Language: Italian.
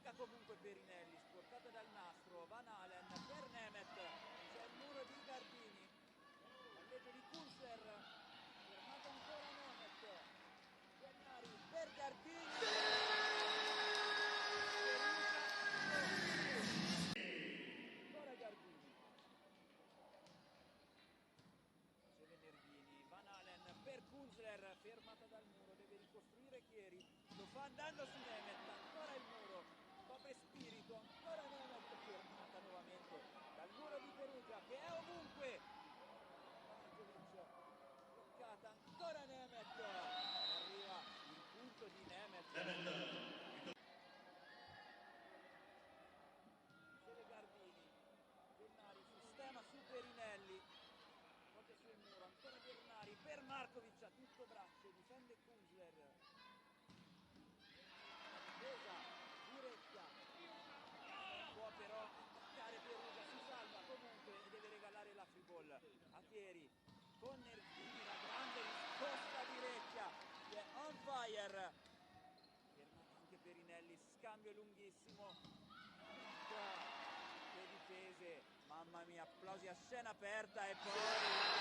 attacca comunque Perinelli, sporcata dal nastro, Van Halen per Nemeth, c'è il muro di Gardini, palleggio di Kunzler, fermato ancora Nemeth, Gennari per Gardini, ancora Gardini, riceve Nervini, Van Halen per Kunzler, fermata dal muro, deve ricostruire Chieri, lo fa andando su Nemeth, ancora il muro, copre Spirito, ancora Nemeth, fermata nuovamente dal muro di Perugia che è ovunque, Markovic, bloccata, ancora Nemeth, arriva il punto di Nemeth, riceve Gardini, Gennari, sistema su Perinelli, proprio sul muro, ancora Gennari per Markovic, a tutto braccio, difende Kunzler, difesa di Recchia, non può però attaccare Perugia, si salva comunque e deve regalare la free ball a Chieri, con Nervini, la grande risposta di Recchia, che è on fire, fermata anche Perinelli, scambio lunghissimo, che difese, mamma mia, applausi a scena aperta e poi